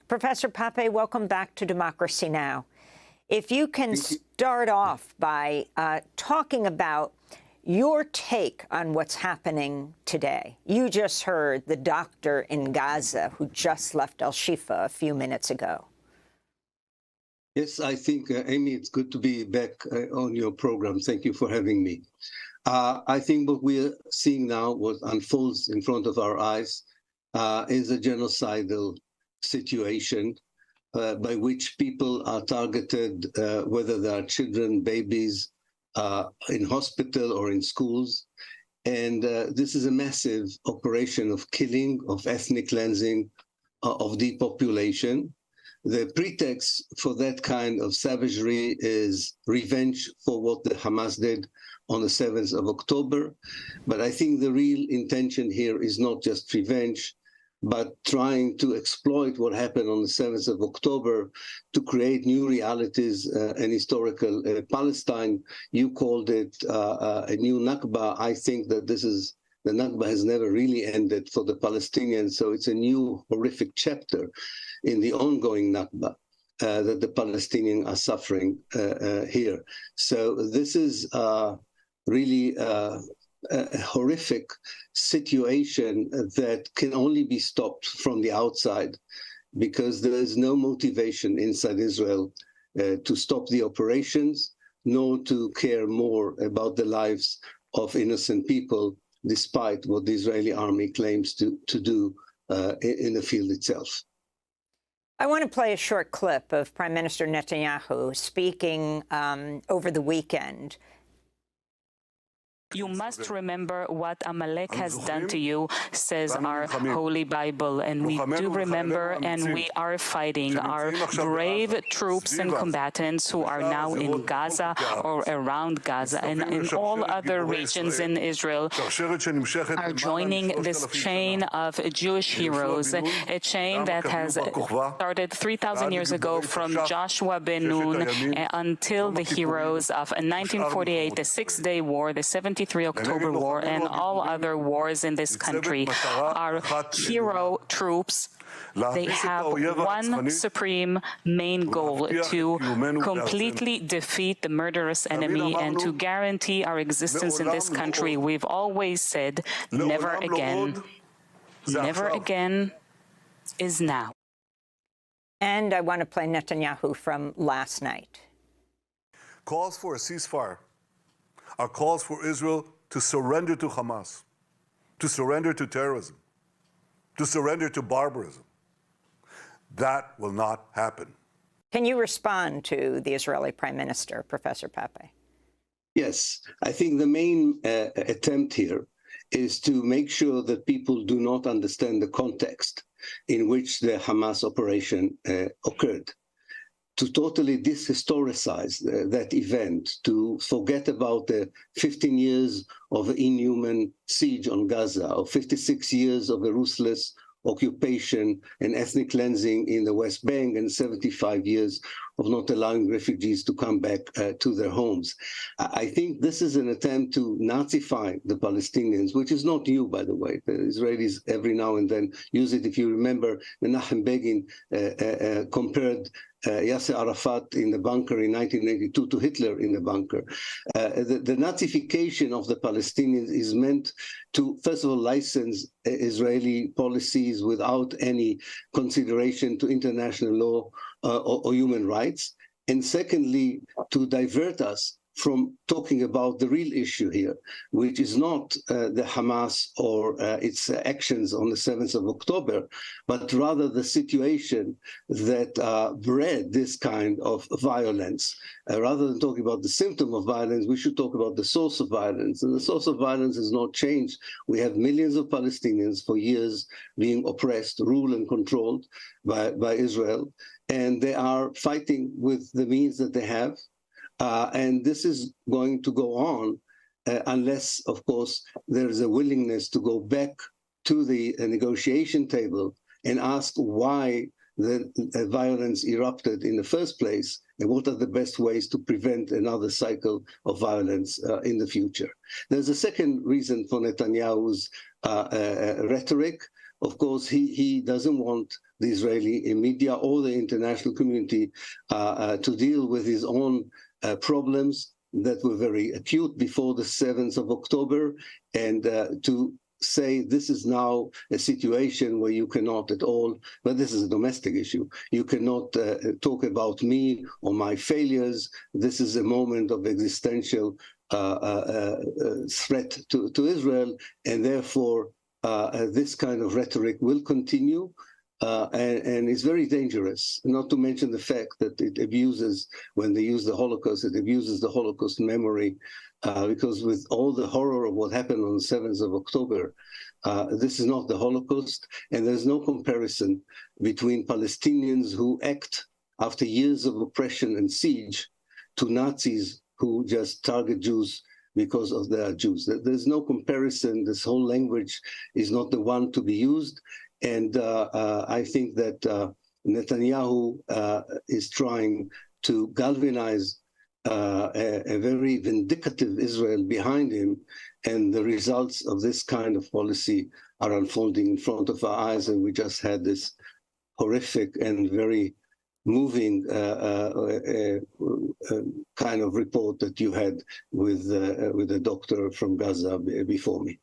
Professor Pappé, welcome back to Democracy Now! If you can start off by talking about your take on what's happening today. You just heard the doctor in Gaza who just left Al-Shifa a few minutes ago. Yes, I think, Amy, it's good to be back on your program. Thank you for having me. I think what we're seeing now, what unfolds in front of our eyes, is a genocidal situation by which people are targeted, whether they are children, babies, in hospital or in schools. And this is a massive operation of killing, of ethnic cleansing, of depopulation. The pretext for that kind of savagery is revenge for what the Hamas did on the 7th of October. But I think the real intention here is not just revenge, but trying to exploit what happened on the 7th of October to create new realities and historical Palestine. You called it a new Nakba. I think that the Nakba has never really ended for the Palestinians, so it's a new horrific chapter in the ongoing Nakba that the Palestinians are suffering here. So this is really a horrific situation that can only be stopped from the outside, because there is no motivation inside Israel to stop the operations, nor to care more about the lives of innocent people, despite what the Israeli army claims to do in the field itself. I want to play a short clip of Prime Minister Netanyahu speaking over the weekend. You must remember what Amalek has done to you, says our Holy Bible, and we do remember, and we are fighting. Our brave troops and combatants who are now in Gaza or around Gaza and in all other regions in Israel are joining this chain of Jewish heroes, a chain that has started 3,000 years ago from Joshua ben Nun until the heroes of 1948, the Six-Day War, the 73 October War, and all other wars in this country. Our hero troops, they have one supreme main goal: to completely defeat the murderous enemy and to guarantee our existence in this country. We've always said, never again. Never again is now. And I want to play Netanyahu from last night. Calls for a ceasefire are calls for Israel to surrender to Hamas, to surrender to terrorism, to surrender to barbarism. That will not happen. Can you respond to the Israeli Prime Minister, Professor Pappé? Yes, I think the main attempt here is to make sure that people do not understand the context in which the Hamas operation occurred. To totally dishistoricize that event, to forget about the 15 years of inhuman siege on Gaza, or 56 years of a ruthless occupation and ethnic cleansing in the West Bank, and 75 years of not allowing refugees to come back to their homes. I think this is an attempt to Nazify the Palestinians, which is not new, by the way. The Israelis every now and then use it. If you remember, Menachem Begin compared Yasser Arafat in the bunker in 1982 to Hitler in the bunker. The Nazification of the Palestinians is meant to, first of all, license Israeli policies without any consideration to international law or human rights, and secondly, to divert us from talking about the real issue here, which is not the Hamas or its actions on the 7th of October, but rather the situation that bred this kind of violence. Rather than talking about the symptom of violence, we should talk about the source of violence. And the source of violence has not changed. We have millions of Palestinians for years being oppressed, ruled and controlled by Israel, and they are fighting with the means that they have. And this is going to go on unless, of course, there is a willingness to go back to the negotiation table and ask why the violence erupted in the first place, and what are the best ways to prevent another cycle of violence in the future. There's a second reason for Netanyahu's rhetoric. Of course, he doesn't want the Israeli media or the international community to deal with his own problems that were very acute before the 7th of October, and to say this is now a situation where you cannot at all, but this is a domestic issue, you cannot talk about me or my failures. This is a moment of existential threat to Israel, and therefore this kind of rhetoric will continue. And it's very dangerous, not to mention the fact that it abuses, when they use the Holocaust, it abuses the Holocaust memory, because with all the horror of what happened on the 7th of October, this is not the Holocaust, and there's no comparison between Palestinians who act after years of oppression and siege to Nazis who just target Jews because of their Jews. There's no comparison. This whole language is not the one to be used. And I think that Netanyahu is trying to galvanize a very vindictive Israel behind him, and the results of this kind of policy are unfolding in front of our eyes. And we just had this horrific and very moving kind of report that you had with the doctor from Gaza before me.